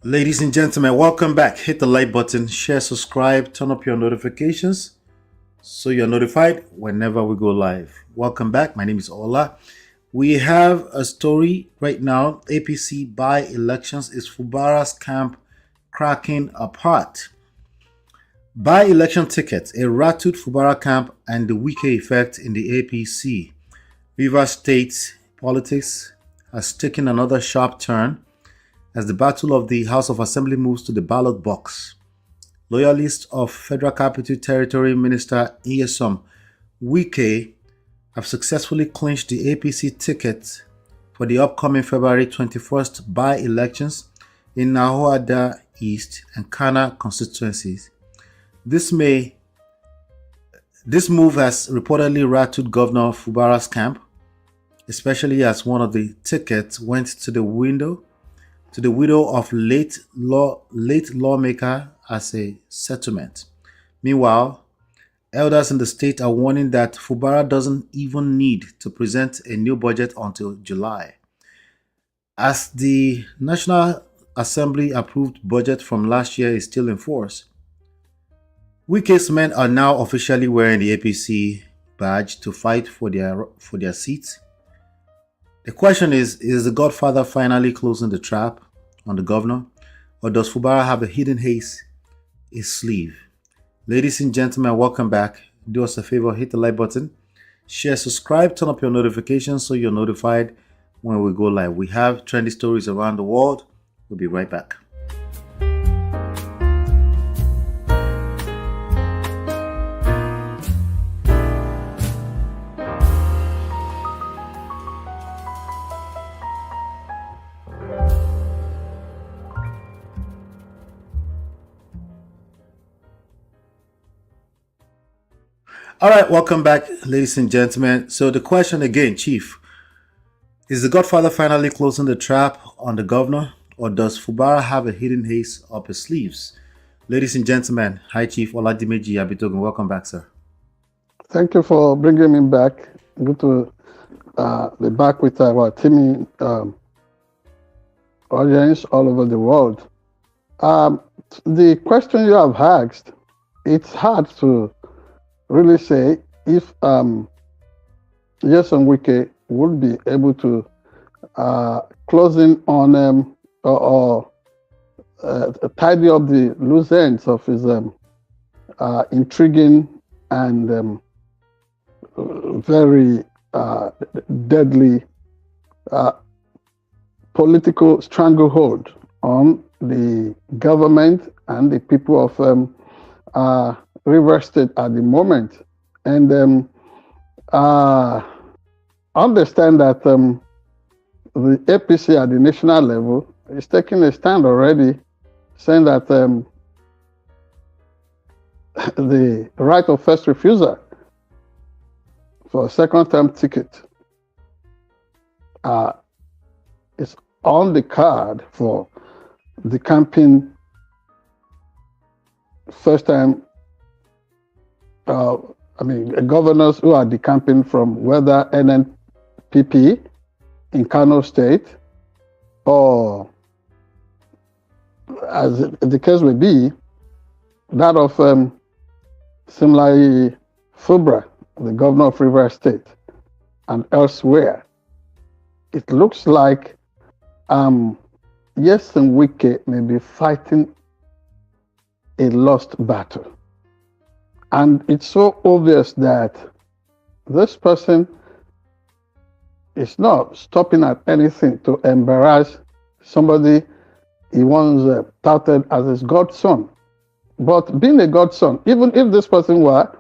Ladies and gentlemen, welcome back. Hit the like button, share, subscribe, turn up your notifications so you're notified whenever we go live. Welcome back. My name is Ola. We have a story right now. APC by-elections. Is Fubara's camp cracking apart? By-election tickets, a rattled Fubara camp and the weaker effect in the APC. Rivers State politics has taken another sharp turn as the battle of the House of Assembly moves to the ballot box. Loyalists of Federal Capital Territory Minister Nyesom Wike have successfully clinched the APC ticket for the upcoming February 21st by-elections in Nahoada East and Kana constituencies. This move has reportedly rattled Governor Fubara's camp, especially as one of the tickets went to the widow of late lawmaker as a settlement. Meanwhile, elders in the state are warning that Fubara doesn't even need to present a new budget until July, as the National Assembly approved budget from last year is still in force. Wike's men are now officially wearing the APC badge to fight for their seats. The question is the Godfather finally closing the trap on the governor, or does Fubara have a hidden haze in his sleeve? Ladies and gentlemen, welcome back. Do us a favor, hit the like button, share, subscribe, turn up your notifications so you're notified when we go live. We have trendy stories around the world. We'll be right back. All right, welcome back, ladies and gentlemen. So the question again, Chief, is the Godfather finally closing the trap on the governor, or does Fubara have a hidden haze up his sleeves? Ladies and gentlemen, hi, Chief Oladimeji Abitogun. Welcome back, sir. Thank you for bringing me back. Good to be back with our teaming audience all over the world. The question you have asked, it's hard to really say if Nyesom Wike would be able to close in on or tidy up the loose ends of his intriguing and very deadly political stranglehold on the government and the people of Rivers State at the moment. And understand that the APC at the national level is taking a stand already, saying that the right of first refusal for a second-term ticket is on the card for the campaign first-time governors who are decamping from whether NNPP in Kano State, or as the case may be, that of similarly Fubara, the governor of Rivers State, and elsewhere. It looks like Nyesom Wike may be fighting a lost battle. And it's so obvious that this person is not stopping at anything to embarrass somebody he once touted as his godson. But being a godson, even if this person were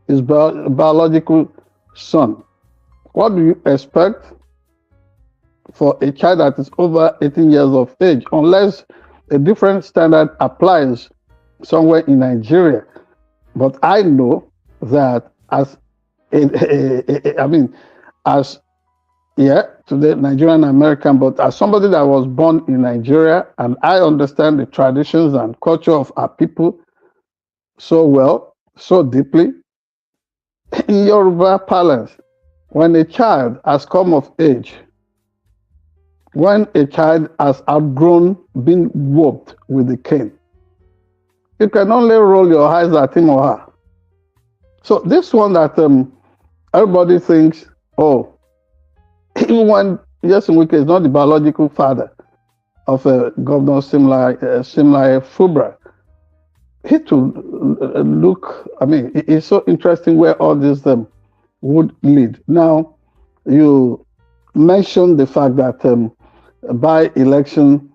his biological son, what do you expect for a child that is over 18 years of age, unless a different standard applies somewhere in Nigeria? But I know that today Nigerian American, but as somebody that was born in Nigeria, and I understand the traditions and culture of our people so well, so deeply. In Yoruba parlance, when a child has come of age, when a child has outgrown being whooped with the cane, you can only roll your eyes at him or her. So this one that everybody thinks, oh, even when Yes Nwike is not the biological father of Governor Simlai Fubara, he to look, I mean, it's so interesting where all this would lead. Now, you mentioned the fact that by-election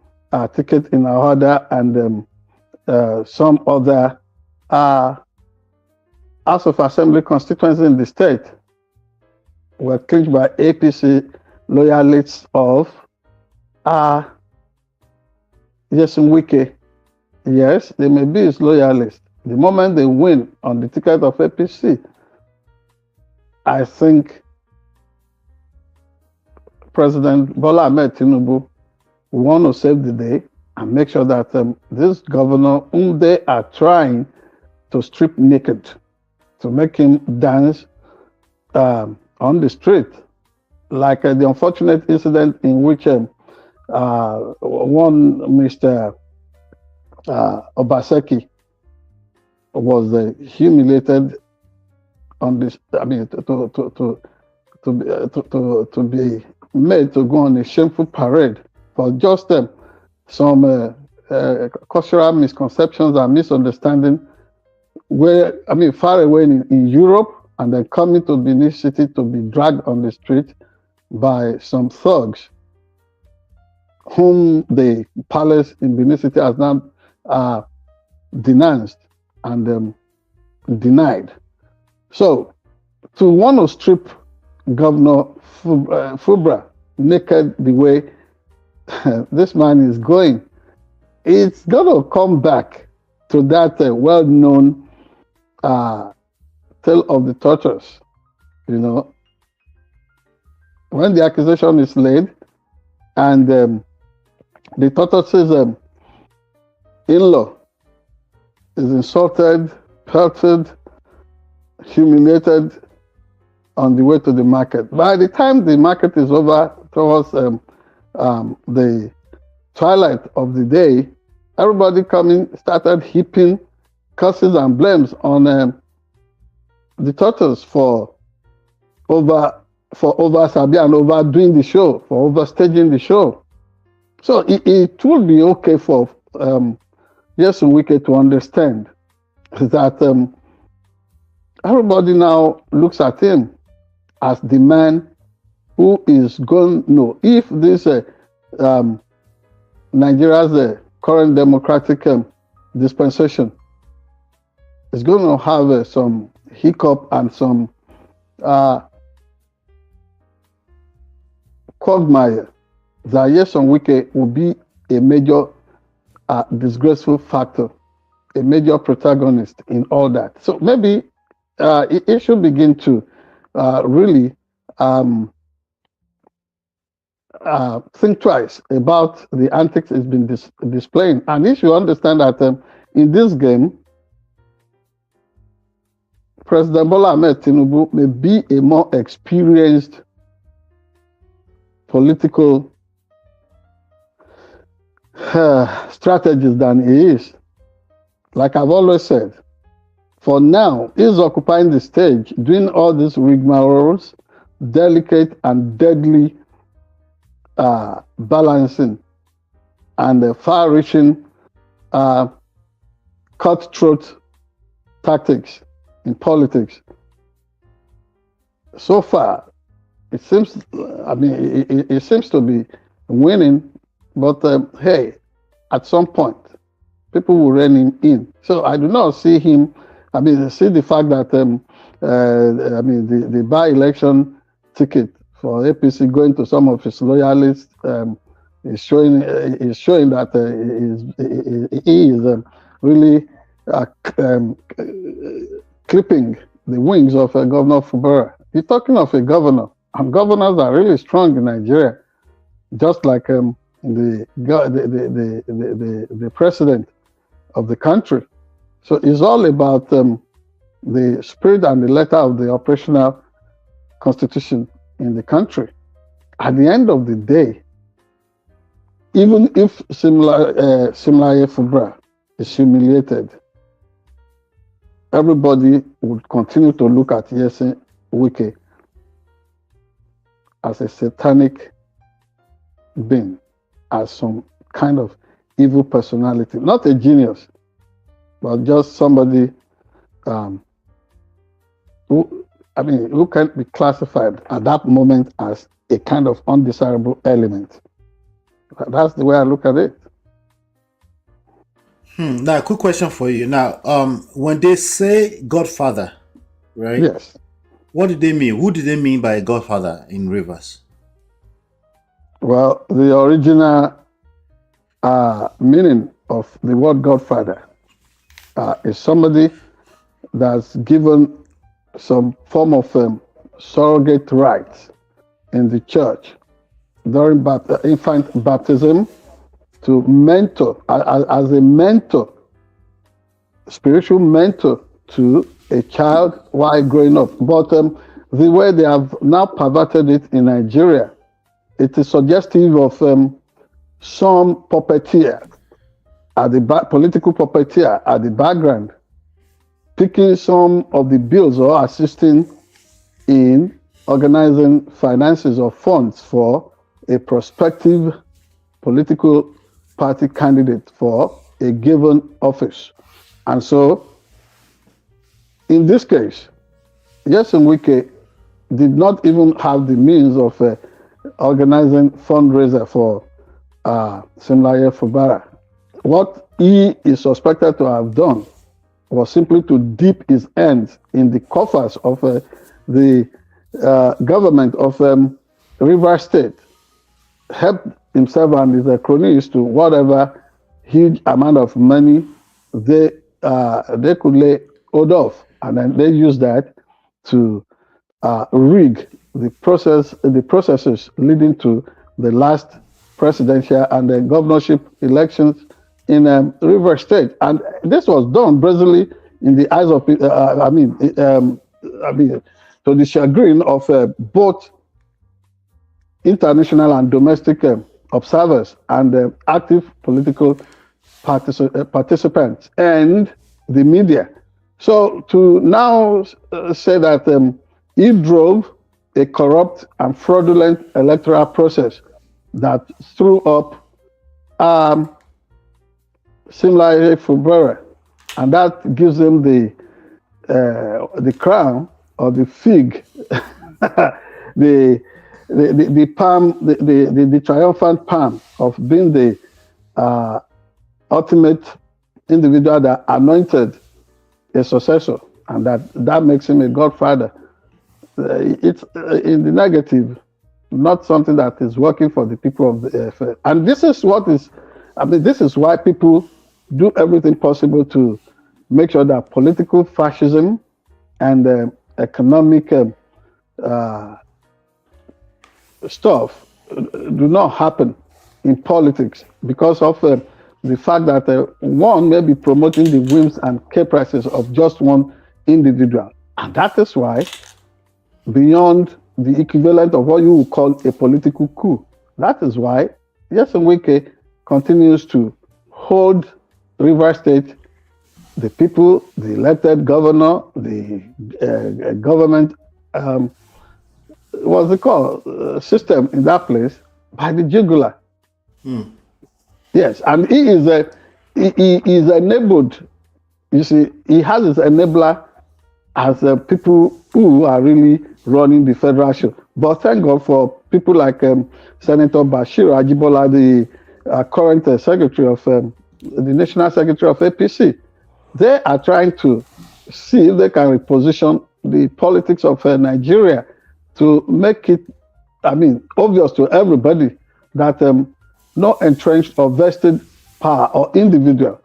ticket in Ahada and some other House of Assembly constituencies in the state were clinched by APC loyalists of Yes Nwike. Yes, they may be his loyalists. The moment they win on the ticket of APC, I think President Bola Ahmed Tinubu will want to save the day and make sure that this governor, whom they are trying to strip naked, to make him dance on the street, like the unfortunate incident in which one Mr. Obaseki was humiliated on this. I mean, to be made to go on a shameful parade for just some cultural misconceptions and misunderstanding. Where I mean, far away in Europe, and then coming to Benin City to be dragged on the street by some thugs, whom the palace in Benin City has now denounced and denied. So, to want to strip Governor Fubara naked the way this man is going, it's going to come back to that well-known tale of the tortoise. You know, when the accusation is laid and the tortoise's in-law is insulted, pelted, humiliated on the way to the market. By the time the market is over towards the twilight of the day, everybody coming started heaping curses and blames on the tortoise for Sabi and overdoing the show, for overstaging the show. So it would be okay for Yes Nwike to understand that everybody now looks at him as the man who is going, no, if this Nigeria's current democratic dispensation is going to have some hiccup and some quagmire, that Yes Nwike will be a major disgraceful factor, a major protagonist in all that. So maybe it should begin to really think twice about the antics it's been displaying. And if you understand that in this game, President Bola Ahmed Tinubu may be a more experienced political strategist than he is. Like I've always said, for now, he's occupying the stage, doing all these rigmaroles, delicate and deadly balancing and far-reaching cutthroat tactics in politics. So far, it seems, I mean, it seems to be winning, but hey, at some point, people will rein him in. So I do not see him, I mean, see the fact that, I mean, the by-election ticket for APC going to some of his loyalists is showing that he is really clipping the wings of Governor Fubara. You're talking of a governor, and governors are really strong in Nigeria, just like the president of the country. So it's all about the spirit and the letter of the operational constitution in the country. At the end of the day, even if similar Fubara is humiliated, everybody would continue to look at Yesen Wike as a satanic being, as some kind of evil personality, not a genius, but just somebody who can be classified at that moment as a kind of undesirable element. That's the way I look at it. Now, a quick question for you. Now, when they say Godfather, right? Yes. What do they mean? Who do they mean by Godfather in Rivers? Well, the original meaning of the word Godfather is somebody that's given some form of surrogate rights in the church during infant baptism to mentor, as a mentor, spiritual mentor to a child while growing up. But the way they have now perverted it in Nigeria, it is suggestive of some puppeteer, political puppeteer at the background, picking some of the bills or assisting in organizing finances or funds for a prospective political party candidate for a given office. And so, in this case, Yesen Wike did not even have the means of organizing fundraiser for Simlaye Fubara. What he is suspected to have done was simply to dip his hands in the coffers of the government of Rivers State, help himself and his cronies to whatever huge amount of money they could lay hold of, and then they use that to rig the processes leading to the last presidential and the governorship elections in Rivers State. And this was done brazenly in the eyes of to the chagrin of both international and domestic observers and active political participants and the media. So to now say that he drove a corrupt and fraudulent electoral process that threw up Simlaye Fubara, and that gives him the crown or the fig, the palm, the triumphant palm of being the ultimate individual that anointed a successor, and that makes him a godfather. It's in the negative, not something that is working for the people of the earth. And this is what is, this is why people do everything possible to make sure that political fascism and economic stuff do not happen in politics because of the fact that one may be promoting the whims and caprices of just one individual. And that is why, beyond the equivalent of what you would call a political coup, that is why Yesen Wike continues to hold Rivers State, the people, the elected governor, the government, what's it called, system in that place by the jugular. Yes, and he is enabled. You see, he has his enabler as people who are really running the federal show. But thank God for people like Senator Bashir Ajibola, the current secretary of the National Secretary of APC. They are trying to see if they can reposition the politics of Nigeria to make it, obvious to everybody that no entrenched or vested power or individual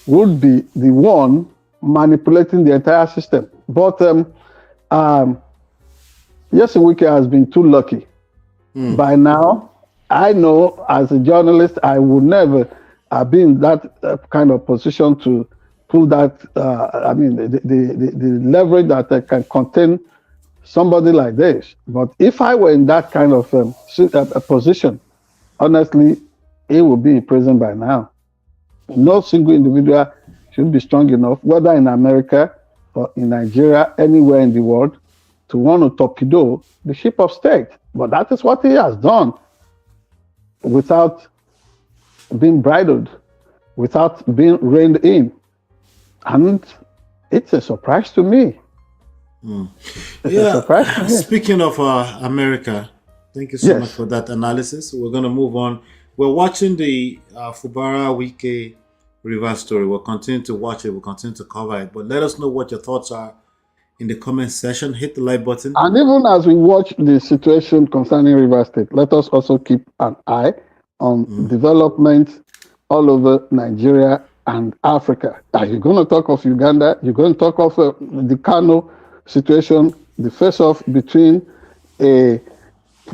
would be the one manipulating the entire system. But Yesen Wike has been too lucky. By now, I know as a journalist, I would never have been in that kind of position to pull that, the leverage that can contain somebody like this. But if I were in that kind of position, honestly, he will be in prison by now. No single individual should be strong enough, whether in America or in Nigeria, anywhere in the world, to want to torpedo the ship of state. But that is what he has done without being bridled, without being reined in. And it's a surprise to me. Yeah, speaking of America, thank you so much for that analysis. We're going to move on. We're watching the Fubara Wike River story. We'll continue to watch it. We'll continue to cover it. But let us know what your thoughts are in the comment section. Hit the like button. And even as we watch the situation concerning River State, let us also keep an eye on developments all over Nigeria and Africa. Are you going to talk of Uganda? You're going to talk of the Kano situation, the face-off between a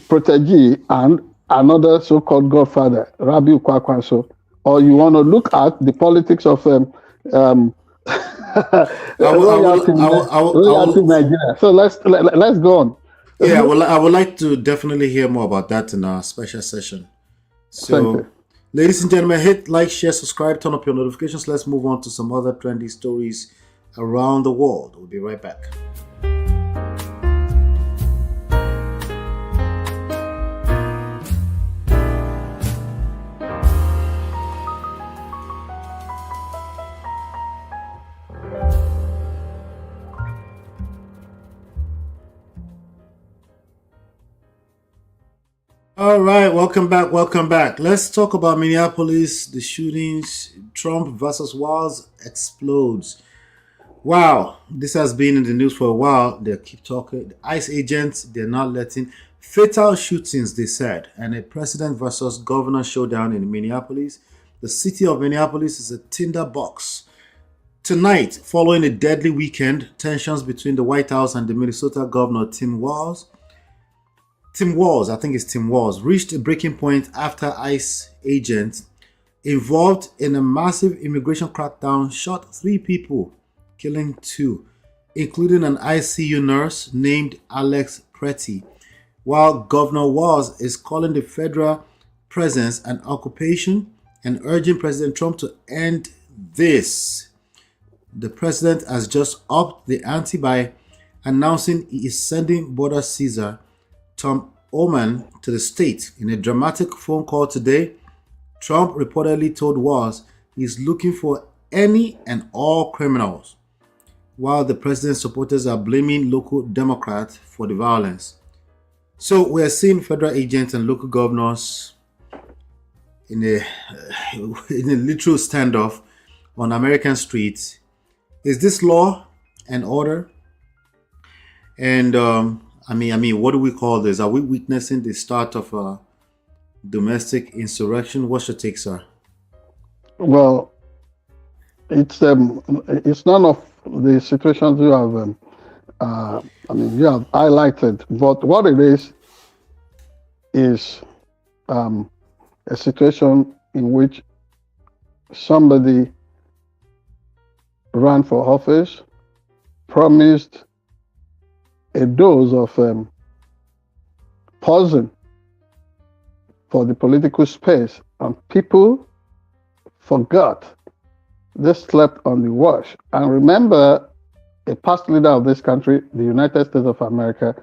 protégé and another so-called godfather, Rabiu Kwakwanso, or you want to look at the politics of Nigeria. So let's go on. Yeah, well, I would like to definitely hear more about that in our special session. So, ladies and gentlemen, hit like, share, subscribe, turn up your notifications. Let's move on to some other trendy stories around the world. We'll be right back. All right, welcome back. Welcome back. Let's talk about Minneapolis, the shootings. Trump versus Walz explodes. Wow, this has been in the news for a while. They keep talking. The ICE agents, they're not letting fatal shootings, they said. And a president versus governor showdown in Minneapolis. The city of Minneapolis is a tinderbox. Tonight, following a deadly weekend, tensions between the White House and the Minnesota governor, Tim Walz, reached a breaking point after ICE agents involved in a massive immigration crackdown shot 3 people, killing 2, including an ICU nurse named Alex Pretty, while Governor Walz is calling the federal presence an occupation and urging President Trump to end this. The president has just upped the ante by announcing he is sending border Caesar Tom Oman to the state. In a dramatic phone call today, Trump reportedly told Walz he's looking for any and all criminals, while the president's supporters are blaming local Democrats for the violence. So we are seeing federal agents and local governors in a literal standoff on American streets. Is this law and order? And I mean, what do we call this? Are we witnessing the start of a domestic insurrection? What's your take, sir? Well, it's none of the situations you have you have highlighted, but what it is a situation in which somebody ran for office, promised a dose of poison for the political space, and people forgot. They slept on the wash. And remember, a past leader of this country, the United States of America,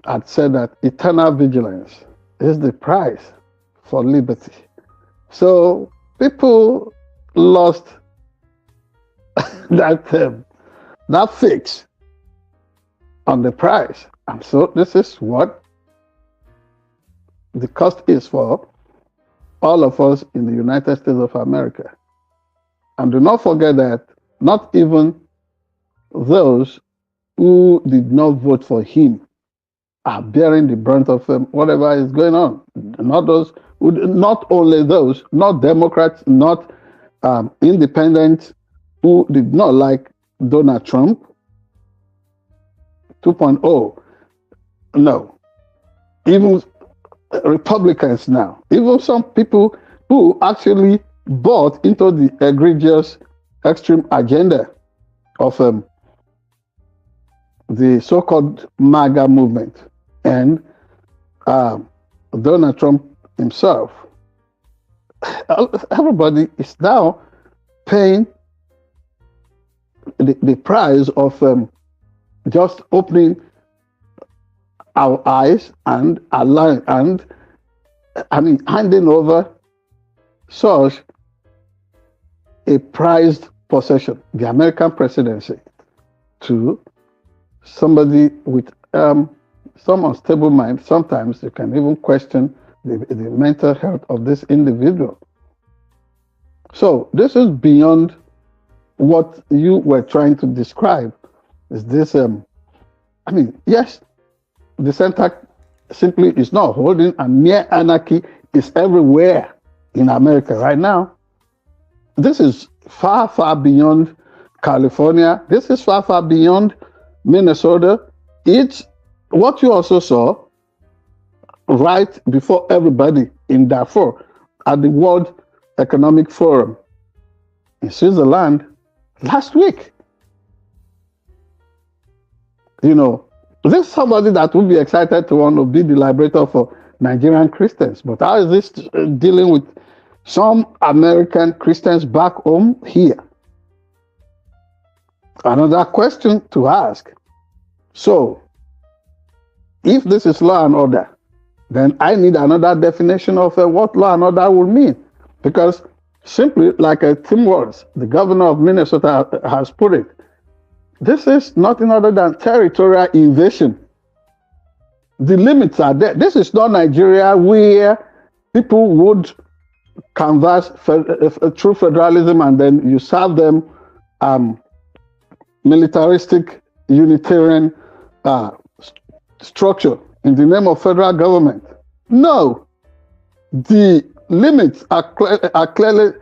had said that eternal vigilance is the price for liberty. So people lost that fix on the price. And so this is what the cost is for all of us in the United States of America. And do not forget that not even those who did not vote for him are bearing the brunt of whatever is going on. Not only those, not Democrats, not independents who did not like Donald Trump 2.0. No. Even Republicans now, even some people who actually bought into the egregious extreme agenda of the so-called MAGA movement and Donald Trump himself, everybody is now paying the price of just opening our eyes and allowing, and handing over such a prized possession, the American presidency, to somebody with some unstable mind. Sometimes you can even question the mental health of this individual. So this is beyond what you were trying to describe. Is this, yes, the center simply is not holding, and mere anarchy is everywhere in America right now. This is far, far beyond California. This is far, far beyond Minnesota. It's what you also saw right before everybody in Darfur at the World Economic Forum in Switzerland last week. You know, this is somebody that would be excited to want to be the liberator for Nigerian Christians. But how is this dealing with some American Christians back home here? Another question to ask. So, if this is law and order, then I need another definition of what law and order would mean. Because simply, like Tim Walz, the governor of Minnesota, has put it, this is nothing other than territorial invasion. The limits are there. This is not Nigeria where people would canvass through federalism and then you serve them militaristic Unitarian structure in the name of federal government. No, the limits are clearly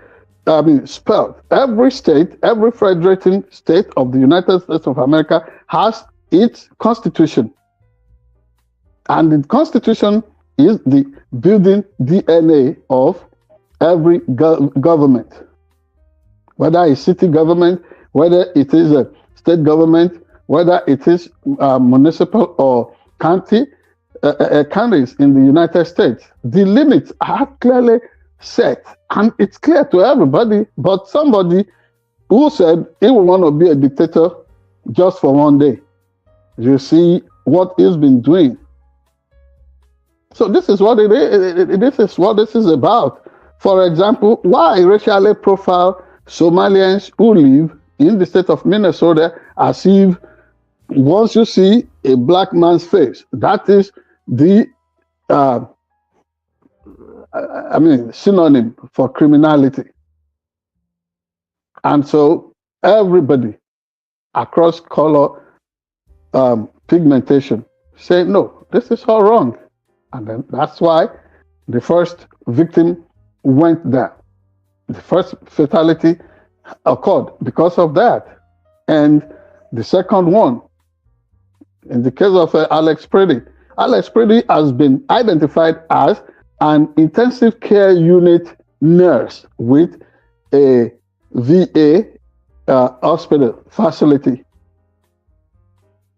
spelled. Every state, every federating state of the United States of America has its constitution. And the constitution is the building DNA of every government. Whether it's city government, whether it is a state government, whether it is municipal or counties in the United States. The limits are clearly set, and it's clear to everybody, but somebody who said he will want to be a dictator just for one day. You see what he's been doing. So this is what it is. This is what this is about. For example, why racially profile Somalians who live in the state of Minnesota as if once you see a black man's face, that is the synonym for criminality. And so everybody across color pigmentation say, no, this is all wrong. And then that's why the first victim went down. The first fatality occurred because of that. And the second one, in the case of Alex Preedy has been identified as an intensive care unit nurse with a VA hospital facility.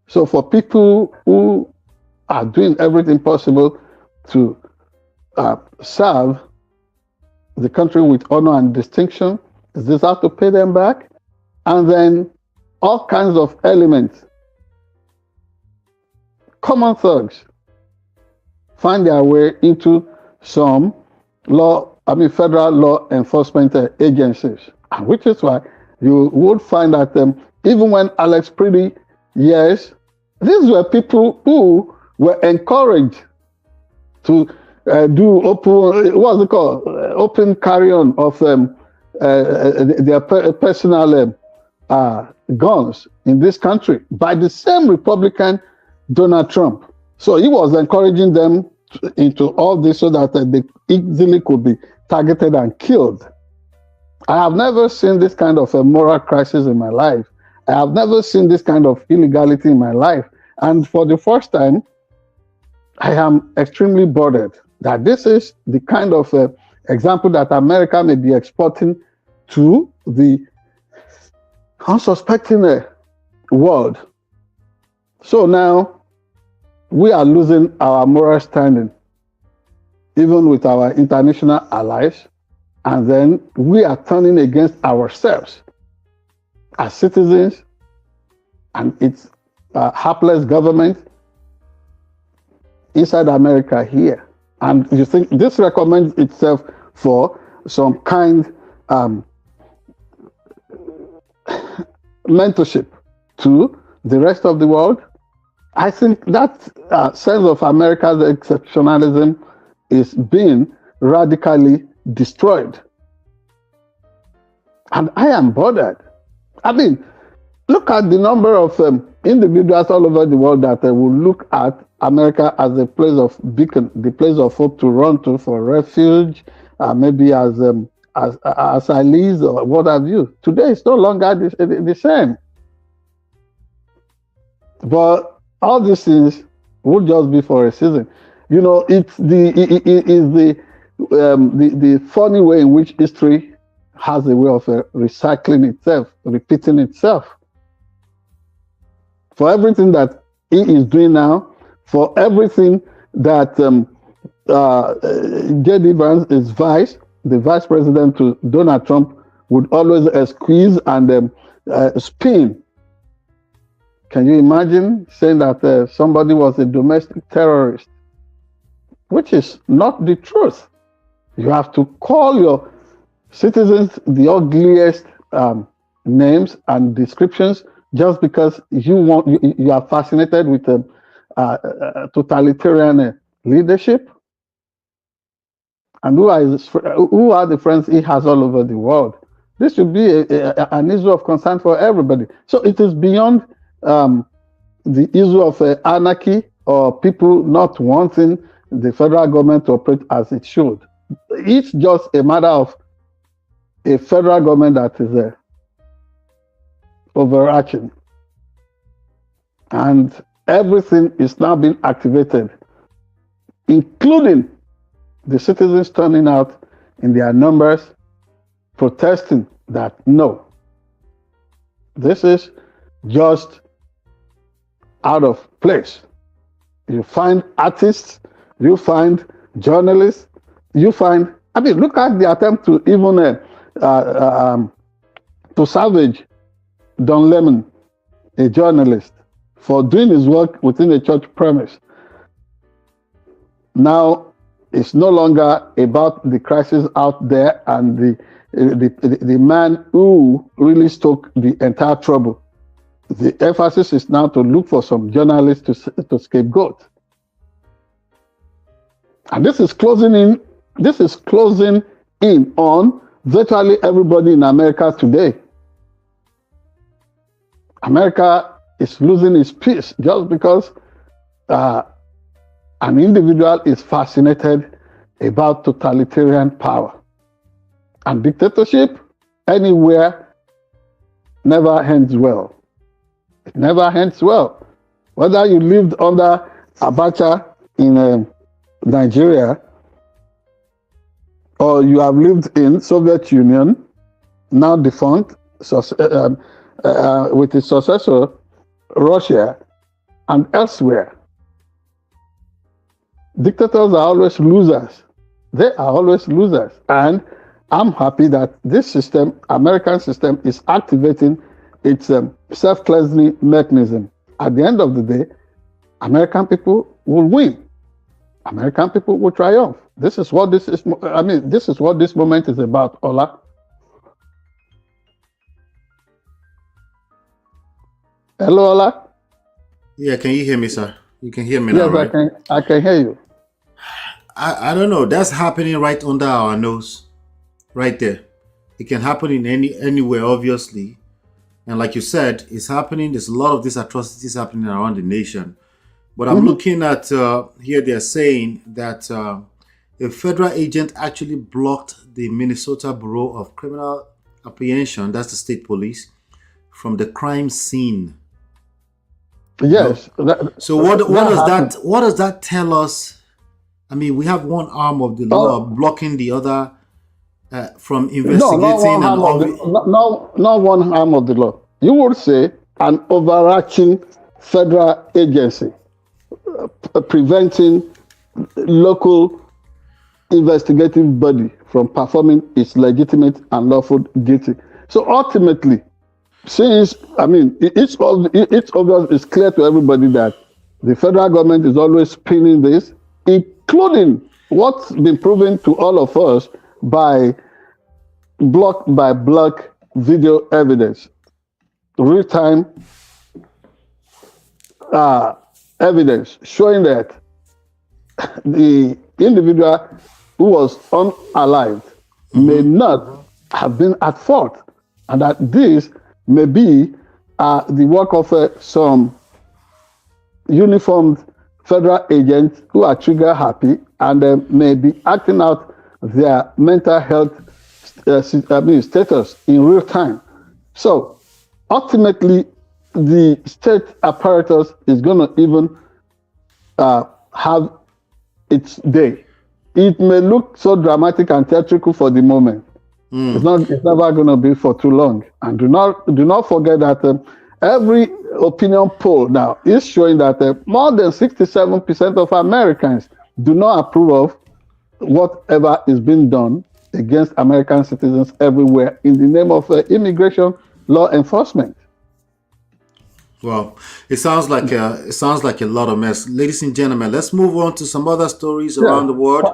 So for people who are doing everything possible to serve the country with honor and distinction, this has to pay them back. And then all kinds of elements, common thugs, find their way into some federal law enforcement agencies, which is why you would find that even when Alex Preedy, yes, these were people who were encouraged to do open carry-on of their personal guns in this country by the same Republican Donald Trump. So he was encouraging them into all this so that they easily could be targeted and killed. I have never seen this kind of a moral crisis in my life. I have never seen this kind of illegality in my life. And for the first time, I am extremely bothered that this is the kind of example that America may be exporting to the unsuspecting world. So now we are losing our moral standing, even with our international allies. And then we are turning against ourselves as citizens and its hapless government inside America here. And you think this recommends itself for some kind mentorship to the rest of the world? I think that sense of America's exceptionalism is being radically destroyed. And I am bothered. I mean, look at the number of individuals all over the world that will look at America as a place of beacon, the place of hope to run to for refuge, maybe as asylees or what have you. Today it's no longer the same. But all these things would just be for a season. You know, it's the funny way in which history has a way of recycling itself, repeating itself. For everything that he is doing now, for everything that J.D. Vance is the vice president to Donald Trump, would always squeeze and spin. Can you imagine saying that somebody was a domestic terrorist? Which is not the truth. You have to call your citizens the ugliest names and descriptions just because you are fascinated with totalitarian leadership. And who are the friends he has all over the world? This should be an issue of concern for everybody. So it is beyond the issue of anarchy or people not wanting the federal government to operate as it should. It's just a matter of a federal government that is overarching. And everything is now being activated, including the citizens turning out in their numbers, protesting that no, this is just out of place. You find artists, you find journalists, you find, I mean, look at the attempt to even to savage Don Lemon, a journalist, for doing his work within a church premise. Now, it's no longer about the crisis out there and the man who really stoked the entire trouble. The emphasis is now to look for some journalists to scapegoat. And this is closing in on virtually everybody in America today. America is losing its peace just because an individual is fascinated about totalitarian power. And dictatorship anywhere never ends well. It never ends well. Whether you lived under Abacha in Nigeria, or you have lived in Soviet Union, now defunct, with its successor, Russia, and elsewhere. Dictators are always losers. They are always losers. And I'm happy that this system, American system, is activating its self-cleansing mechanism. At the end of the day, American people will win. American people will triumph. This is what this is. I mean, this is what this moment is about, Ola. Hello, Ola. Yeah, can you hear me, sir? You can hear me now, right? Yes, I can hear you. I don't know. That's happening right under our nose, right there. It can happen in anywhere, obviously. And like you said, it's happening. There's a lot of these atrocities happening around the nation. But I'm looking at here, they're saying that a federal agent actually blocked the Minnesota Bureau of Criminal Apprehension, that's the state police, from the crime scene. Yes. So what does that tell us? I mean, we have one arm of the law blocking the other from investigating. Not one arm of the law. You would say an overarching federal agency preventing local investigative body from performing its legitimate and lawful duty. So ultimately, since it's obvious, it's clear to everybody that the federal government is always spinning this, including what's been proven to all of us by block by block video evidence, real-time evidence showing that the individual who was unalived may not have been at fault, and that this may be the work of some uniformed federal agents who are trigger happy and may be acting out their mental health status in real time. So ultimately, the state apparatus is going to even have its day. It may look so dramatic and theatrical for the moment. It's never going to be for too long. And do not forget that every opinion poll now is showing that more than 67% of Americans do not approve of whatever is being done against American citizens everywhere in the name of immigration law enforcement. Well, it sounds like a lot of mess, ladies and gentlemen. Let's move on to some other stories around the world.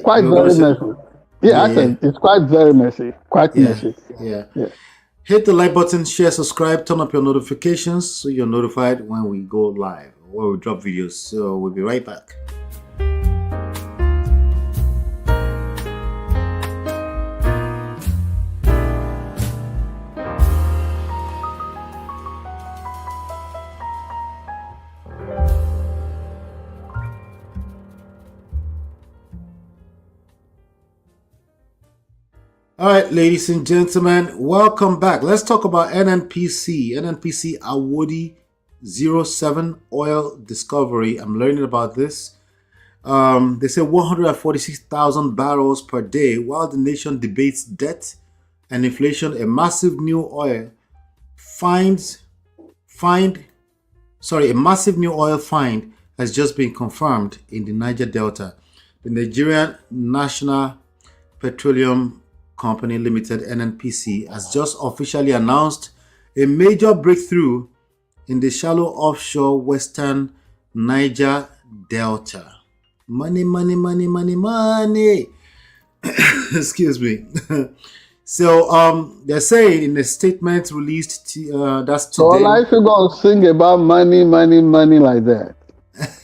Quite very messy. I think it's quite very messy. Messy. Yeah. Hit the like button, share, subscribe, turn up your notifications so you're notified when we go live or we drop videos. So we'll be right back. All right, ladies and gentlemen, welcome back. Let's talk about NNPC. NNPC Awodi-07 oil discovery. I'm learning about this. They say 146,000 barrels per day while the nation debates debt and inflation. A massive new oil find has just been confirmed in the Niger Delta. The Nigerian National Petroleum Company Limited, NNPC, has just officially announced a major breakthrough in the shallow offshore western Niger Delta. Money. Excuse me. So they're saying in a statement released that's today. So like you gonna sing about money like that.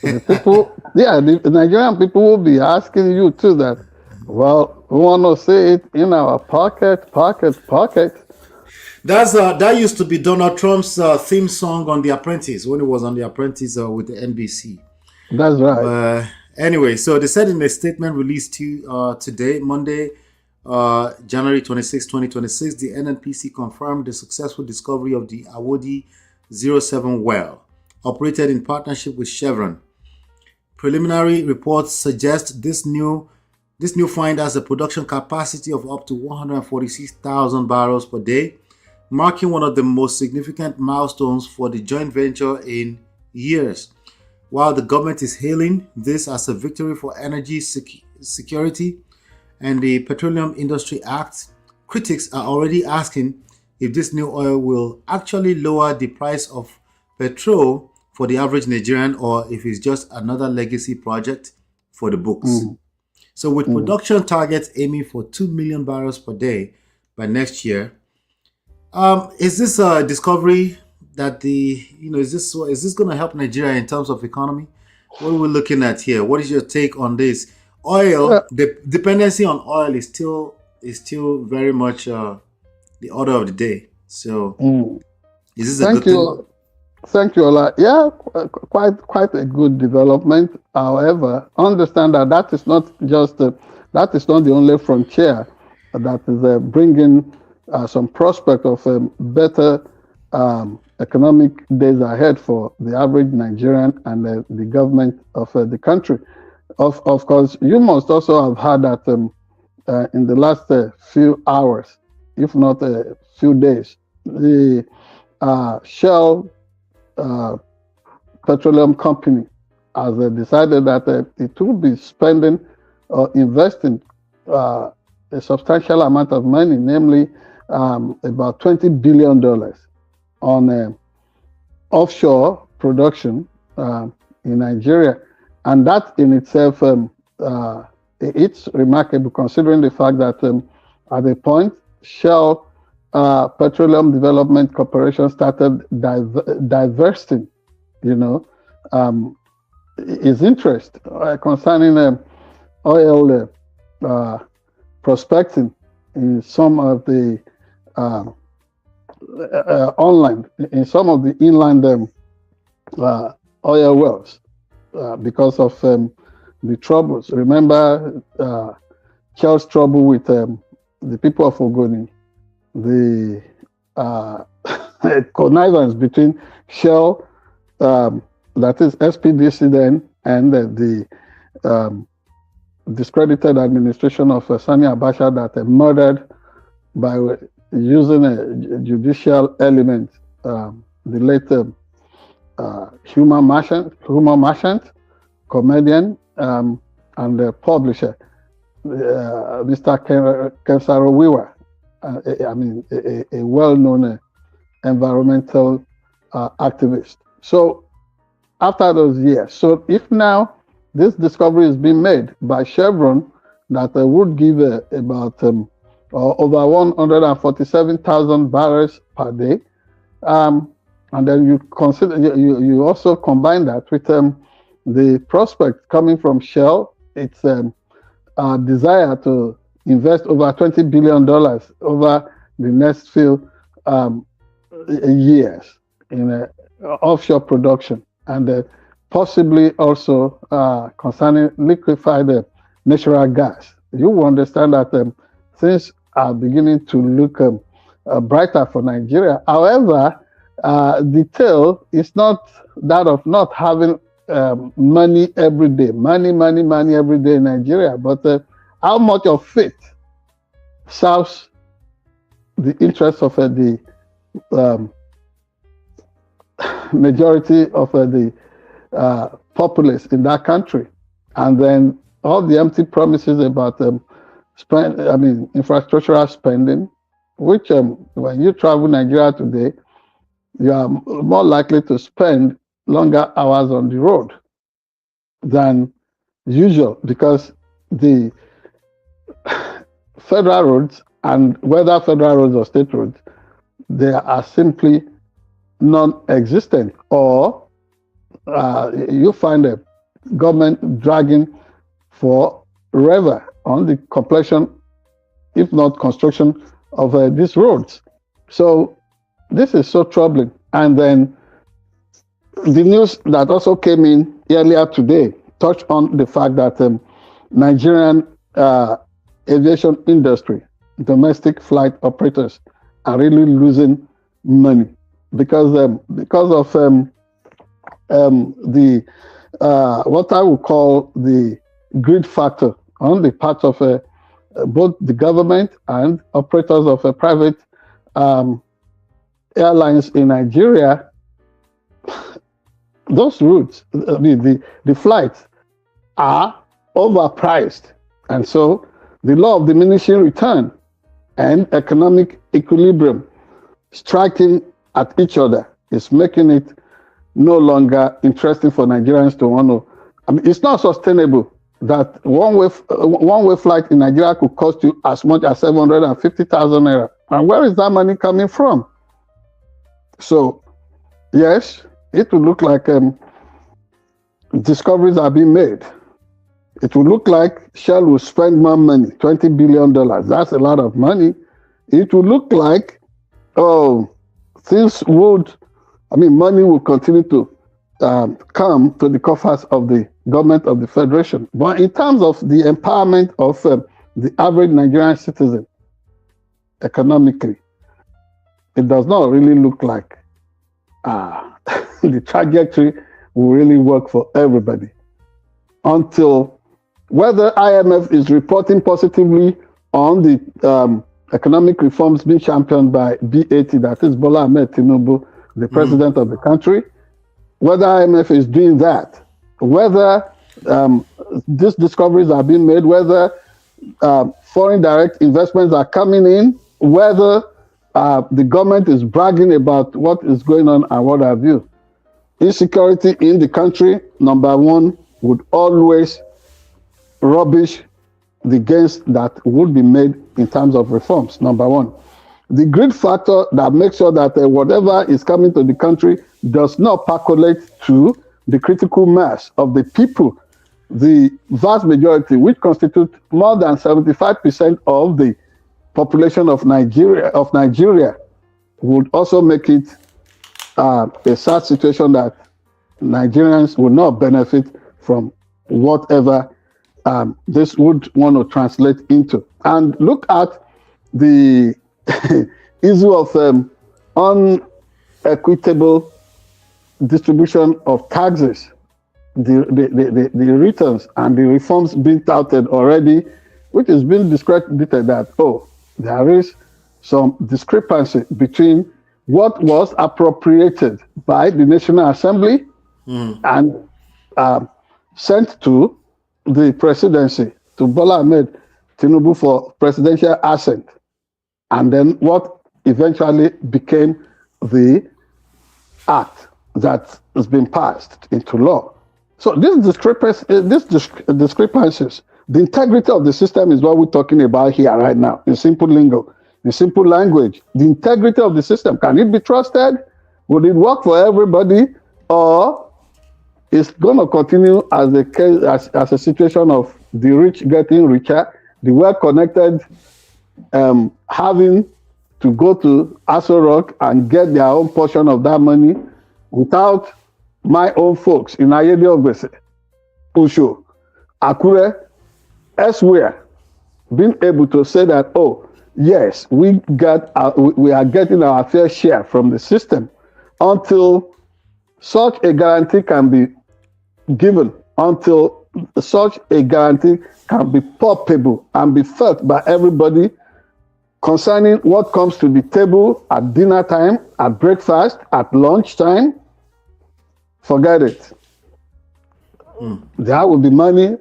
The people, the Nigerian people will be asking you too that, well, we want to say it in our pocket. That used to be Donald Trump's theme song on The Apprentice when he was on The Apprentice with the NBC. That's right. Anyway, so they said in a statement released today, Monday, January 26, 2026, the NNPC confirmed the successful discovery of the Awodi-07 well, operated in partnership with Chevron. Preliminary reports suggest this new find has a production capacity of up to 146,000 barrels per day, marking one of the most significant milestones for the joint venture in years. While the government is hailing this as a victory for energy security and the Petroleum Industry Act, critics are already asking if this new oil will actually lower the price of petrol for the average Nigerian or if it's just another legacy project for the books. So with production targets aiming for 2 million barrels per day by next year, is this a discovery that is this going to help Nigeria in terms of economy? What are we looking at here? What is your take on this? Oil, the dependency on oil is still very much the order of the day. So is this a good thing? Thank you, Ola. Yeah, quite a good development. However, understand that is not the only frontier that is bringing some prospect of better economic days ahead for the average Nigerian and the government of the country. Of course, you must also have heard that in the last few hours, if not a few days, the Shell Petroleum Company has decided that it will be spending or investing a substantial amount of money, namely about $20 billion on offshore production in Nigeria. And that in itself, it's remarkable considering the fact that at a point, Shell Petroleum Development Corporation started divesting, his interest concerning oil prospecting in some of the inland oil wells because of the troubles. Remember Shell's trouble with the people of Ogoni, the connivance between Shell, that is SPDC then, and the discredited administration of Sani Abacha that murdered by using a judicial element, the late humor merchant, comedian, and publisher, Mr. Kensaro Wiwa, a well-known environmental activist. So after those years, so if now this discovery is being made by Chevron that would give about over 147,000 barrels per day, and then you consider you also combine that with the prospect coming from Shell, its desire to invest over $20 billion over the next few years in offshore production, and possibly also concerning liquefied natural gas. You will understand that things are beginning to look brighter for Nigeria. However, the tale is not that of not having money every day, money every day in Nigeria, but how much of it serves the interests of the majority of the populace in that country, and then all the empty promises about infrastructural spending, which when you travel Nigeria today, you are more likely to spend longer hours on the road than usual, because the federal roads, and whether federal roads or state roads, they are simply non-existent, or you find the government dragging forever on the completion, if not construction, of these roads. So this is so troubling. And then the news that also came in earlier today touched on the fact that Nigerian aviation industry, domestic flight operators, are really losing money because of the what I would call the greed factor on the part of both the government and operators of private airlines in Nigeria. Those routes, the flights are overpriced, and so the law of diminishing return and economic equilibrium striking at each other is making it no longer interesting for Nigerians to want to. It's not sustainable that one-way flight in Nigeria could cost you as much as 750,000 naira. And where is that money coming from? So, yes, it will look like discoveries are being made. It will look like Shell will spend more money, $20 billion. That's a lot of money. It will look like, money will continue to come to the coffers of the government of the Federation. But in terms of the empowerment of the average Nigerian citizen economically, it does not really look like the trajectory will really work for everybody, until whether IMF is reporting positively on the economic reforms being championed by BAT, that is Bola Ahmed Tinubu, the president of the country, whether IMF is doing that, whether these discoveries are being made, whether foreign direct investments are coming in, whether the government is bragging about what is going on and what have you. Insecurity in the country, number one, would always rubbish the gains that would be made in terms of reforms, number one. The greed factor that makes sure that whatever is coming to the country does not percolate to the critical mass of the people, the vast majority, which constitute more than 75% of the population of Nigeria, would also make it a sad situation that Nigerians will not benefit from whatever this would want to translate into. And look at the issue of unequitable distribution of taxes, the returns and the reforms being touted already, which is being discredited that, there is some discrepancy between what was appropriated by the National Assembly and sent to the presidency, to Bola Ahmed Tinubu for presidential assent, and then what eventually became the act that has been passed into law. So these discrepancies, the integrity of the system is what we're talking about here right now, in simple lingo, in simple language. The integrity of the system, can it be trusted? Would it work for everybody? Or is going to continue as a case, as a situation of the rich getting richer, the well-connected having to go to Aso Rock and get their own portion of that money, without my own folks in Ayede-ogbese, Usho, Akure, elsewhere, being able to say that, yes, we are getting our fair share from the system, until such a guarantee can be given, until such a guarantee can be palpable and be felt by everybody concerning what comes to the table at dinner time, at breakfast, at lunch time. Forget it. There will be money,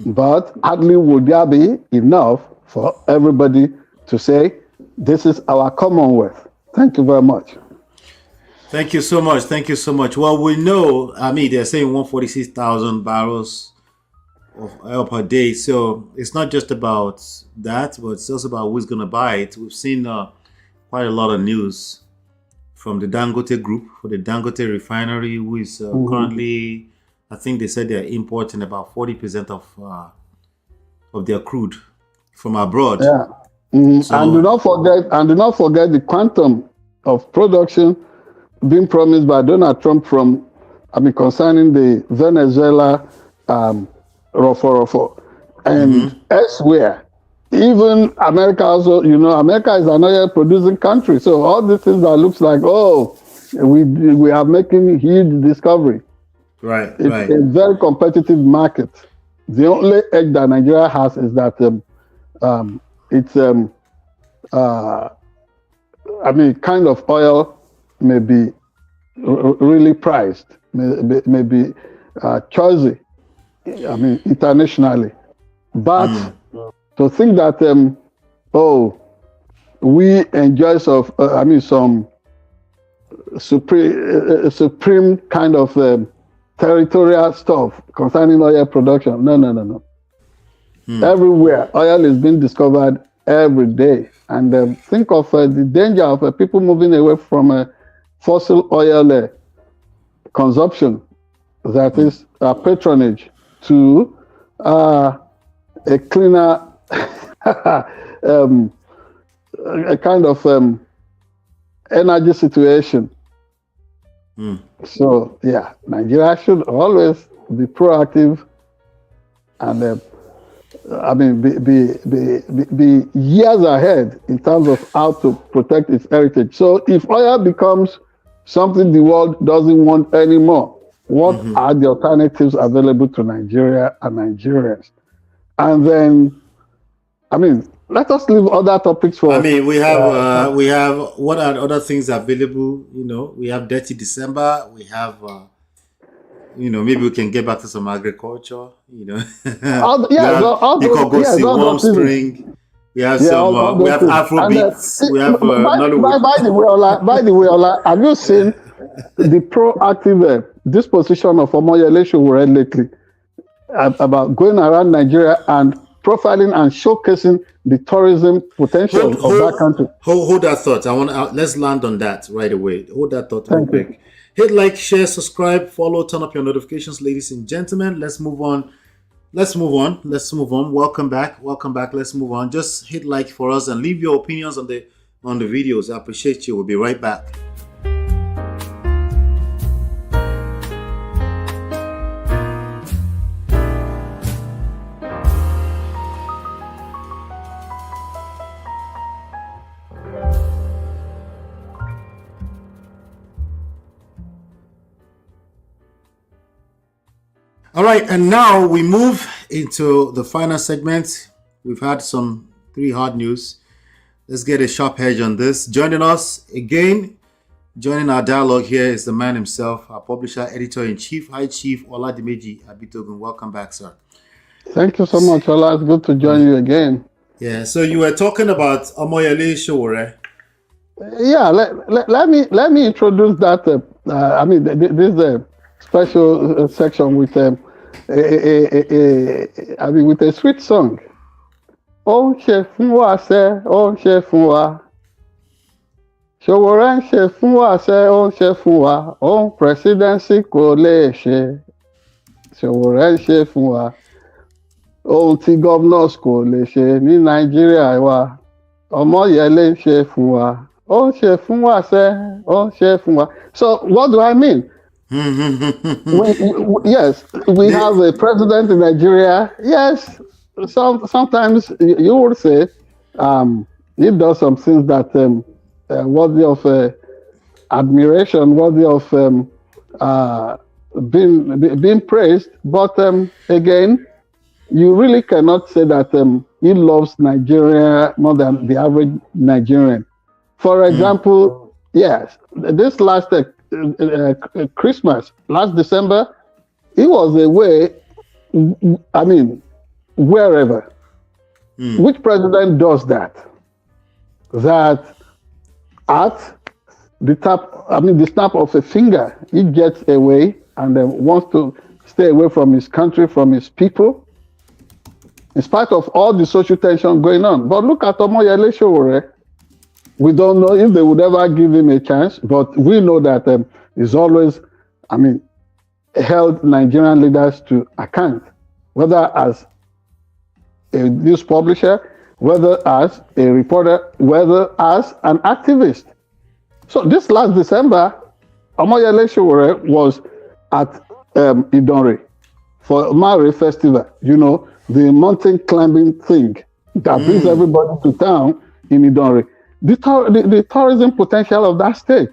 but hardly would there be enough for everybody to say, this is our Commonwealth. Thank you very much. Thank you so much. Thank you so much. Well, we know, they're saying 146,000 barrels of oil per day. So it's not just about that, but it's also about who's going to buy it. We've seen quite a lot of news from the Dangote group, for the Dangote refinery, who is currently, I think they said they're importing about 40% of their crude from abroad. Yeah. So, and do not forget the quantum of production being promised by Donald Trump concerning the Venezuela Rofo and elsewhere. Even America also, America is an oil producing country. So all these things that looks like, we are making huge discovery. Right. It's a very competitive market. The only edge that Nigeria has is that it's kind of oil may be really priced, may be choicy, internationally. But to think that, we enjoy some supreme kind of territorial stuff concerning oil production. No. Everywhere, oil is being discovered every day. And think of the danger of people moving away from fossil oil consumption, that is patronage, to a cleaner a kind of energy situation. So yeah, Nigeria should always be proactive and be years ahead in terms of how to protect its heritage. So if oil becomes something the world doesn't want anymore, what are the alternatives available to Nigeria and Nigerians? And then, let us leave other topics for. We have what are other things available? We have Dirty December. We have, maybe we can get back to some agriculture. You know, Yeah, all you those, can go yes, see all Warm those things. String. We have Yeah, some. all We those have things. And Afrobeats. We have Nollywood. by the way, Ola, have you seen the proactive disposition of Omoyele Sowore lately about going around Nigeria and profiling and showcasing the tourism potential of that country? Hold that thought. I want. Let's land on that right away. Hold that thought real Thank you. quick. Hit like, share, subscribe, follow, turn up your notifications, ladies and gentlemen. Let's move on. Let's move on. Let's move on. Welcome back. Welcome back. Let's move on. Just hit like for us and leave your opinions on the videos. I appreciate you. We'll be right back. All right, and now we move into the final segment. We've had some 3 hard news. Let's get a sharp edge on this. Joining us again, joining our dialogue here is the man himself, our publisher, editor-in-chief, High Chief Oladimeji Abitogun. Welcome back, sir. Thank you so much, Ola. It's good to join you again. Yeah, so you were talking about Omoyele Sowore. Yeah, let me introduce that. This special section with with a sweet song. Ó ń ṣe fún wa ṣe, ó ń ṣe fún wa. Sowore ń ṣe fún wa ṣe, ó ń ṣe fún wa. Òun presidency kò lè ṣe. Sowore ń ṣe fún wa. Ohun tí governors kò lè ṣe ní Nàìjíríà wa. Omoyele ń ṣe fún wa. Ó ń ṣe fún wa ṣe, ó ń ṣe fún wa. So what do I mean? Yes, we have a president in Nigeria. Yes, sometimes you would say he does some things that worthy of admiration, worthy of being praised. But again, you really cannot say that he loves Nigeria more than the average Nigerian. For example, yes, this last Christmas, last December, he was away, wherever. Which president does that? That at the snap of a finger, he gets away and wants to stay away from his country, from his people, in spite of all the social tension going on. But look at Omoyele Sowore. We don't know if they would ever give him a chance, but we know that he's always, held Nigerian leaders to account, whether as a news publisher, whether as a reporter, whether as an activist. So this last December, Omoyele Sowore was at Idonre for Mare Festival, the mountain climbing thing that brings everybody to town in Idonre. The tourism potential of that state.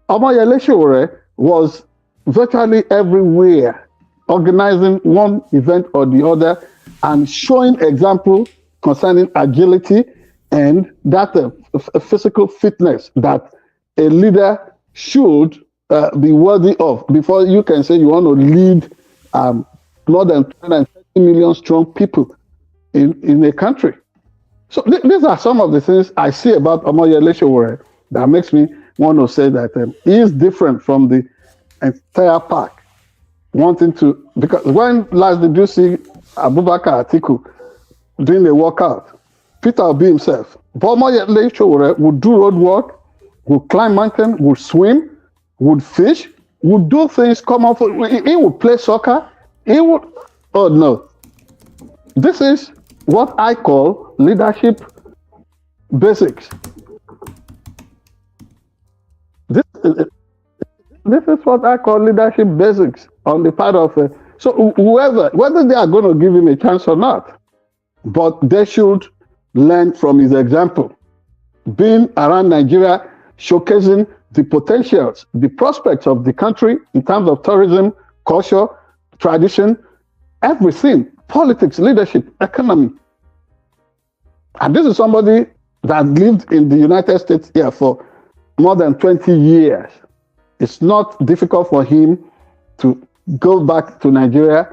Omoyele Sowore was virtually everywhere, organizing one event or the other and showing example concerning agility and that physical fitness that a leader should be worthy of before you can say you want to lead more than 230 million strong people in a country. So these are some of the things I see about Omoyele Sowore that makes me want to say that he is different from the entire pack. Because when last did you see Abubakar Atiku doing the workout? Peter Obi himself. But Omoyele Sowore would do road work, would climb mountain, would swim, would fish, would do things common for. He would play soccer. He would. Oh no. This is what I call leadership basics. This is what I call leadership basics on the part of so whether they are going to give him a chance or not, but they should learn from his example. Being around Nigeria, showcasing the potentials, the prospects of the country in terms of tourism, culture, tradition, everything, politics, leadership, economy. And this is somebody that lived in the United States here for more than 20 years. It's not difficult for him to go back to Nigeria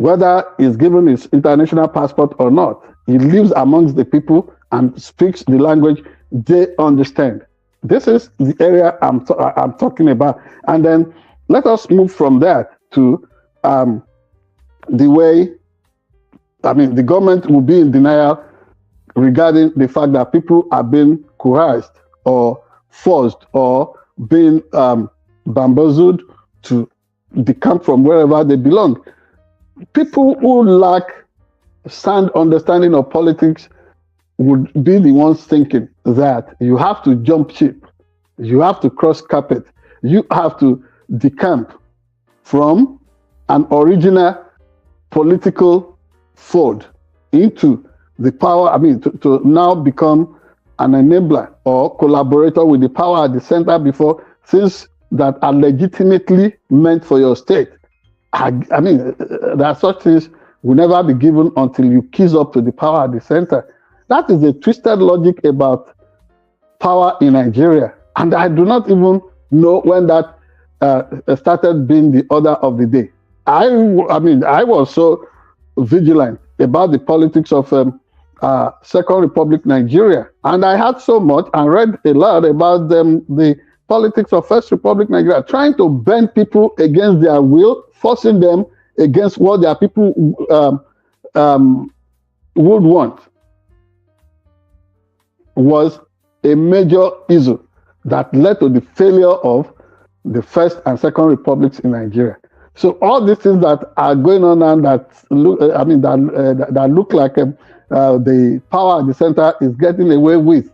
whether he's given his international passport or not. He lives amongst the people and speaks the language they understand. This is the area I'm talking about. And then let us move from there to the way, the government will be in denial regarding the fact that people are being coerced or forced or being bamboozled to decamp from wherever they belong. People who lack sound understanding of politics would be the ones thinking that you have to jump ship, you have to cross carpet, you have to decamp from an original political fold into the power, to now become an enabler or collaborator with the power at the center before things that are legitimately meant for your state. There are such things will never be given until you keys up to the power at the center. That is a twisted logic about power in Nigeria. And I do not even know when that started being the order of the day. I was so vigilant about the politics of Second Republic Nigeria. And I had so much and read a lot about the politics of First Republic Nigeria, trying to bend people against their will, forcing them against what their people would want, was a major issue that led to the failure of the First and Second Republics in Nigeria. So all these things that are going on and that look, that look like the power at the center is getting away with,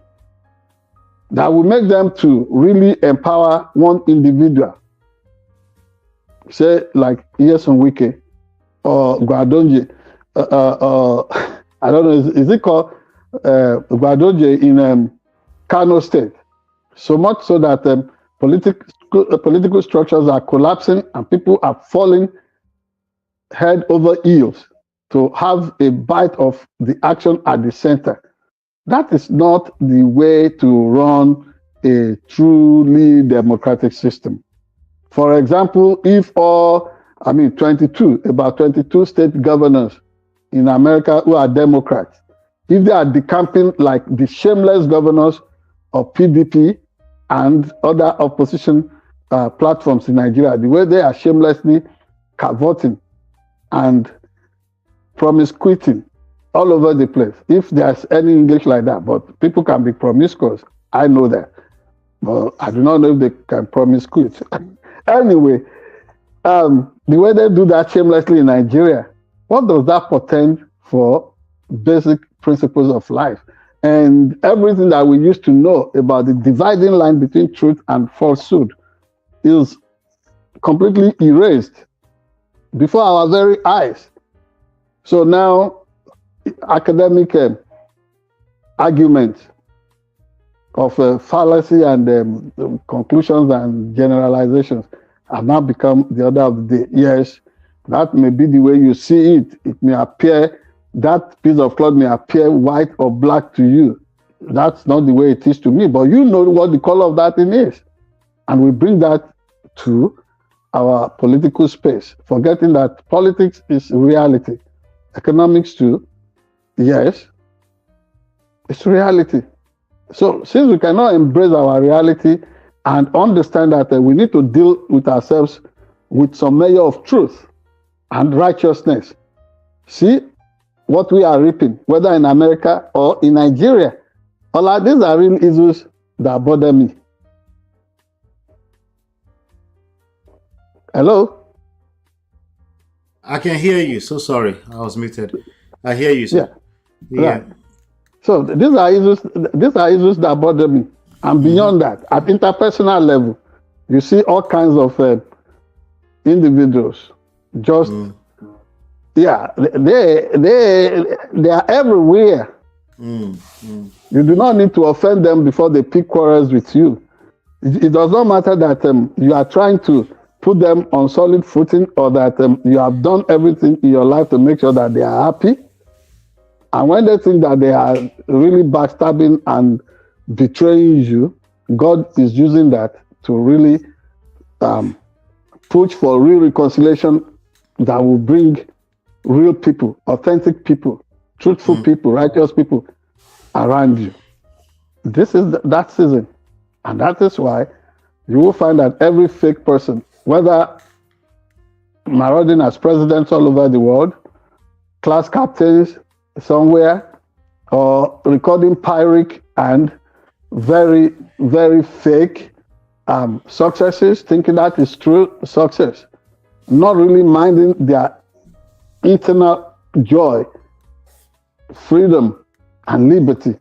that will make them to really empower one individual, say like Nyesom Wike or Gwadonje, I don't know, is it called Gwadonje in Kano State? So much so that political structures are collapsing and people are falling head over heels to have a bite of the action at the center. That is not the way to run a truly democratic system. For example, if about 22 state governors in America who are Democrats, if they are decamping like the shameless governors of PDP and other opposition platforms in Nigeria, the way they are shamelessly cavorting and promiscuiting all over the place. If there's any English like that, but people can be promiscuous, I know that. But I do not know if they can promiscuous. Anyway, the way they do that shamelessly in Nigeria, what does that portend for basic principles of life? And everything that we used to know about the dividing line between truth and falsehood is completely erased before our very eyes. So now, academic arguments of fallacy and conclusions and generalizations have now become the order of the day. Yes, that may be the way you see it. It may appear, that piece of cloth may appear white or black to you. That's not the way it is to me, but you know what the color of that thing is. And we bring that to our political space, forgetting that politics is reality. Economics too, yes, it's reality. So since we cannot embrace our reality and understand that we need to deal with ourselves with some measure of truth and righteousness, see what we are reaping, whether in America or in Nigeria. All these are real issues that bother me. Hello? I can hear you. So sorry, I was muted. I hear you, sir. Yeah. Right. So these are issues that bother me. And beyond that, at interpersonal level, you see all kinds of individuals just they are everywhere. You do not need to offend them before they pick quarrels with you. It does not matter that you are trying to put them on solid footing or that you have done everything in your life to make sure that they are happy. And when they think that they are really backstabbing and betraying you, God is using that to really push for real reconciliation that will bring real people, authentic people, truthful people, righteous people around you. This is that season. And that is why you will find that every fake person, whether marauding as presidents all over the world, class captains somewhere, or recording pyrrhic and very, very fake successes, thinking that is true success, not really minding their internal joy, freedom, and liberty.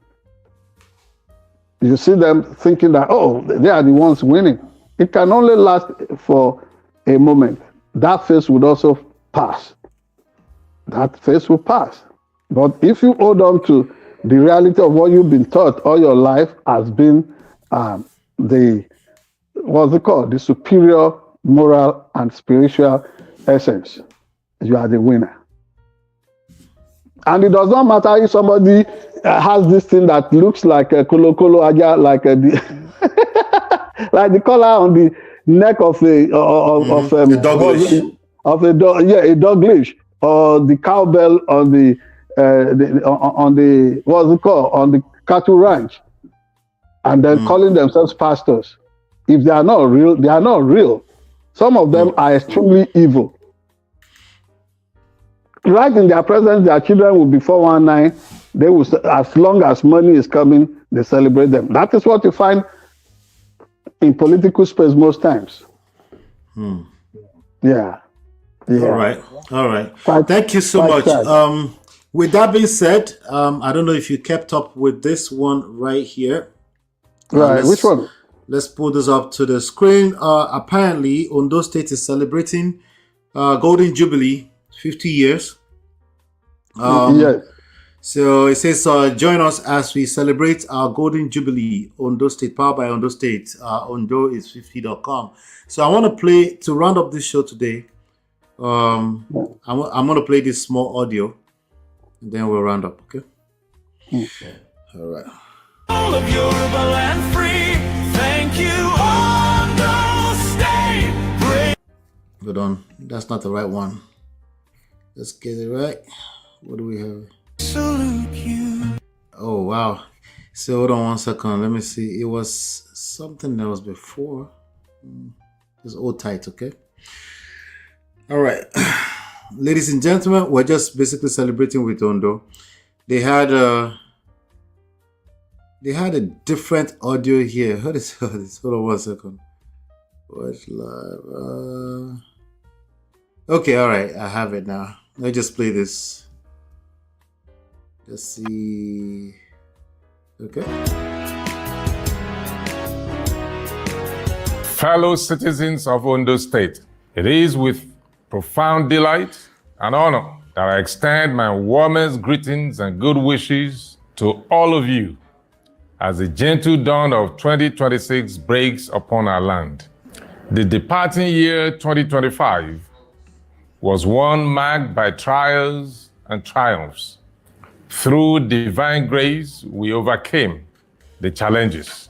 You see them thinking that, oh, they are the ones winning. It can only last for a moment. That phase would also pass. That phase will pass. But if you hold on to the reality of what you've been taught all your life has been the superior moral and spiritual essence, you are the winner. And it does not matter if somebody has this thing that looks like a kolo aja, like a like the collar on the neck of a dog leash, or the cowbell on the on the cattle ranch, and then calling themselves pastors. If they are not real, they are not real. Some of them are extremely evil. Right in their presence, their children will be 419. They will, as long as money is coming, they celebrate them. That is what you find in political space most times. Yeah. All right. Thank you so much. With that being said, I don't know if you kept up with this one right here. Right. Which one? Let's pull this up to the screen. Apparently, Ondo State is celebrating Golden Jubilee, 50 years. Yes. So it says, join us as we celebrate our Golden Jubilee, Ondo State, powered by Ondo State. Ondo is 50.com. So I want to play, to round up this show today, I'm going to play this small audio, and then we'll round up, okay? All right. All of Yoruba land free. Thank you, Ondo State. Hold on. That's not the right one. Let's get it right. What do we have? Salute you. Oh, wow. So hold on 1 second. Let me see. It was something that was before. Just hold tight, okay? All right. Ladies and gentlemen, we're just basically celebrating with Ondo. They had a different audio here. Hold on 1 second. Watch live. Okay, all right. I have it now. Let me just play this. Let's see. Okay. Fellow citizens of Ondo State, it is with profound delight and honor that I extend my warmest greetings and good wishes to all of you as the gentle dawn of 2026 breaks upon our land. The departing year 2025 was one marked by trials and triumphs. Through divine grace, we overcame the challenges.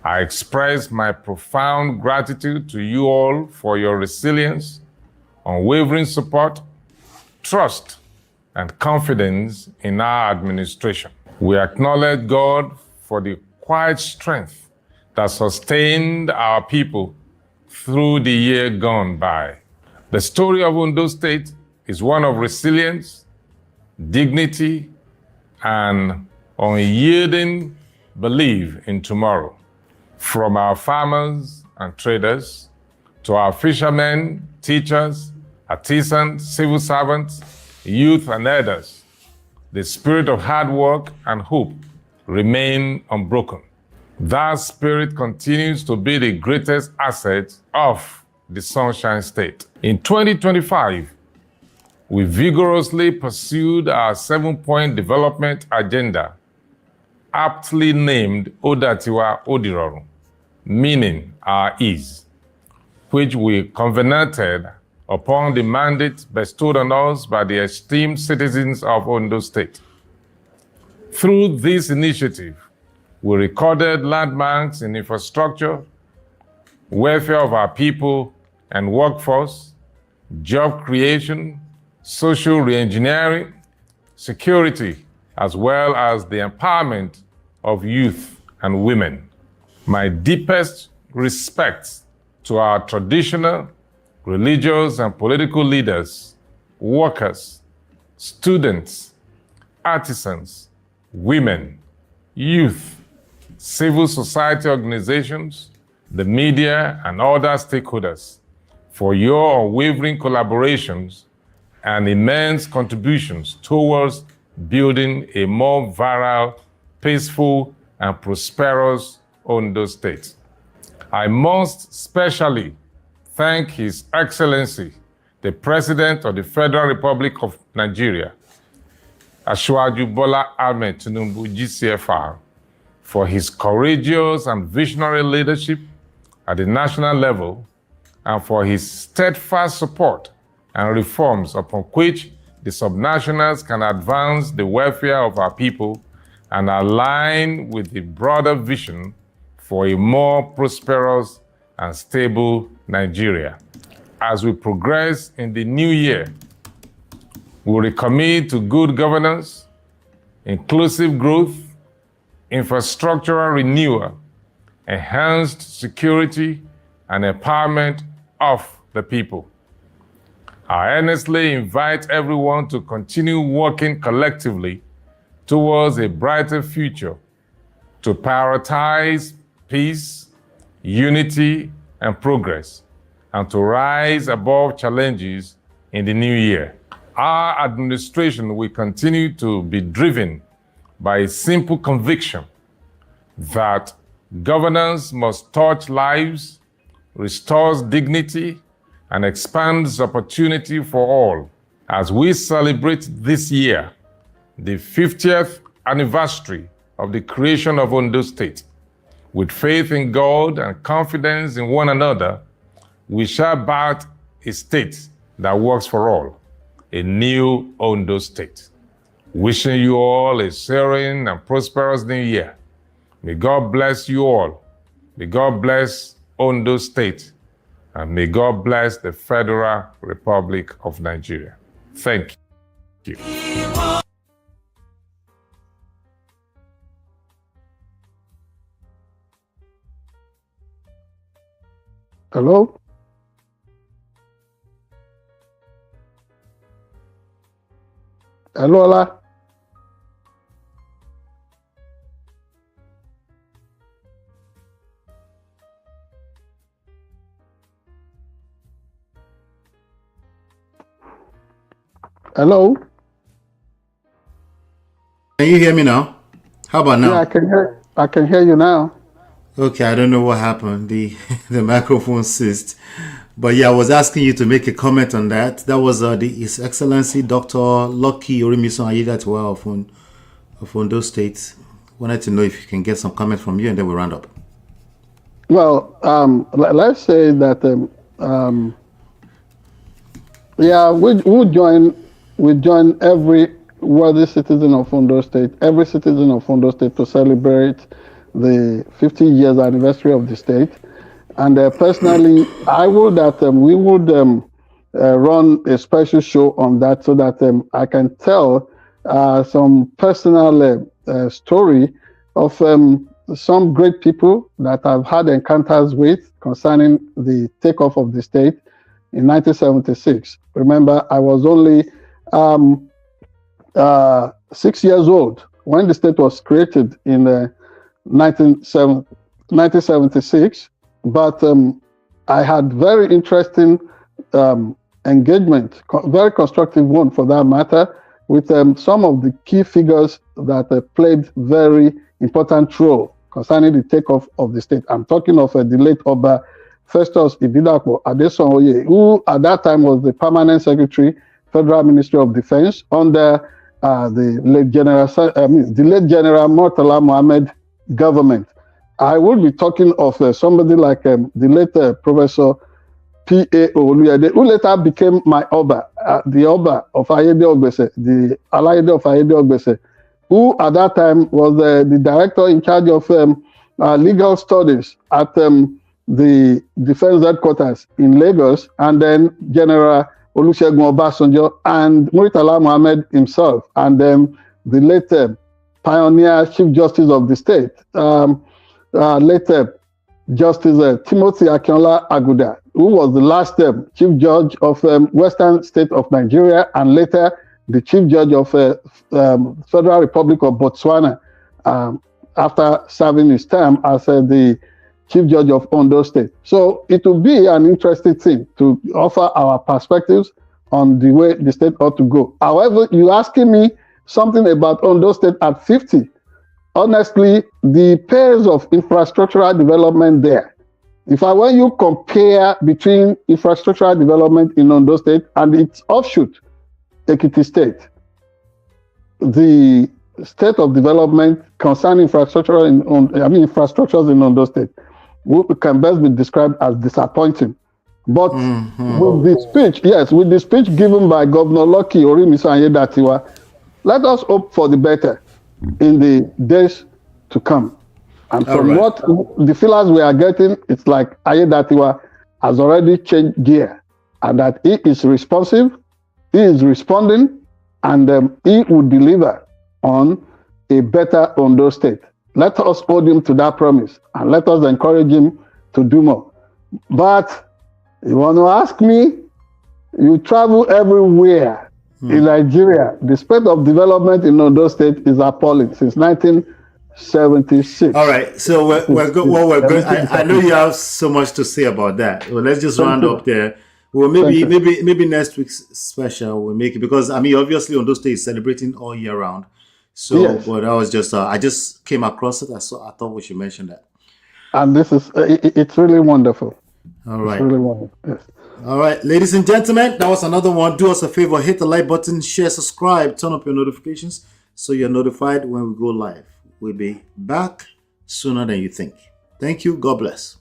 I express my profound gratitude to you all for your resilience, unwavering support, trust, and confidence in our administration. We acknowledge God for the quiet strength that sustained our people through the year gone by. The story of Ondo State is one of resilience, dignity, and unyielding belief in tomorrow. From our farmers and traders to our fishermen, teachers, artisans, civil servants, youth, and elders, the spirit of hard work and hope remain unbroken. That spirit continues to be the greatest asset of the Sunshine State. In 2025, we vigorously pursued our 7-point development agenda, aptly named Odatiwa Odiroru, meaning our ease, which we covenanted upon the mandate bestowed on us by the esteemed citizens of Ondo State. Through this initiative, we recorded landmarks in infrastructure, welfare of our people and workforce, job creation, social reengineering, security, as well as the empowerment of youth and women. My deepest respects to our traditional, religious, and political leaders, workers, students, artisans, women, youth, civil society organizations, the media, and other stakeholders for your unwavering collaborations and immense contributions towards building a more viral, peaceful, and prosperous Ondo State. I must specially thank His Excellency, the President of the Federal Republic of Nigeria, Asiwaju Bola Ahmed Tinubu, GCFR, for his courageous and visionary leadership at the national level and for his steadfast support and reforms upon which the subnationals can advance the welfare of our people and align with the broader vision for a more prosperous and stable Nigeria. As we progress in the new year, we recommit to good governance, inclusive growth, infrastructural renewal, enhanced security, and empowerment of the people. I earnestly invite everyone to continue working collectively towards a brighter future, to prioritize peace, unity, and progress, and to rise above challenges in the new year. Our administration will continue to be driven by a simple conviction that governance must touch lives, restores dignity, and expands opportunity for all. As we celebrate this year, the 50th anniversary of the creation of Ondo State, with faith in God and confidence in one another, we shall birth a state that works for all, a new Ondo State. Wishing you all a serene and prosperous new year. May God bless you all. May God bless Ondo State. And may God bless the Federal Republic of Nigeria. Thank you. Hello? Hello, Ola? Hello? Can you hear me now? How about now? Yeah, I can hear you now. Okay, I don't know what happened. The microphone ceased. But yeah, I was asking you to make a comment on that. That was His Excellency Dr. Lucky Orimisan Ayede-ogbese of Ondo State. Wanted to know if you can get some comment from you, and then we'll round up. Well, let's say that yeah, we join every worthy citizen of Ondo State, every citizen of Ondo State to celebrate the 50 years anniversary of the state. And personally, I would that we would run a special show on that so that I can tell some personal story of some great people that I've had encounters with concerning the takeoff of the state in 1976. Remember, I was only 6 years old when the state was created in 1976. But I had very interesting engagement, very constructive one for that matter, with some of the key figures that played very important role concerning the takeoff of the state. I'm talking of the late Oba Festus Ibidapo Adesonye, who at that time was the permanent secretary, Federal Ministry of Defense, under the late General Murtala Mohammed government. I would be talking of somebody like the late Professor P.A. Oluyede, who later became my Oba, the Oba of ayede-ogbese, the Alayede of ayede-ogbese, who at that time was the director in charge of legal studies at the defense headquarters in Lagos, and then General Olusegun Obasanjo, and Muritala Mohammed himself, and the later pioneer Chief Justice of the state, later Justice Timothy Akinola Aguda, who was the last Chief Judge of Western State of Nigeria, and later the Chief Judge of Federal Republic of Botswana, after serving his term as the Chief Judge of Ondo State. So it will be an interesting thing to offer our perspectives on the way the state ought to go. However, you're asking me something about Ondo State at 50. Honestly, the pace of infrastructural development there, when you compare between infrastructural development in Ondo State and its offshoot, Ekiti State, the state of development concerning infrastructures in Ondo State can best be described as disappointing. But with the speech given by Governor Lucky Orimiso Ayedatiwa, let us hope for the better in the days to come. And from what the feelers we are getting, it's like Ayedatiwa has already changed gear, and that he is responsive, he is responding, and he will deliver on a better Ondo State. Let us hold him to that promise, and let us encourage him to do more. But you want to ask me, you travel everywhere in Nigeria. The state of development in Ondo State is appalling since 1976. All right, so we're good. I know you have so much to say about that. Well, let's just round up there. Well, maybe next week's special we'll make it, because obviously Ondo State is celebrating all year round. So, yes. But I was just I just came across it. I thought we should mention that. And this is it's really wonderful. All right. It's really wonderful. Yes. All right, ladies and gentlemen, that was another one. Do us a favor, hit the like button, share, subscribe, turn up your notifications so you're notified when we go live. We'll be back sooner than you think. Thank you. God bless.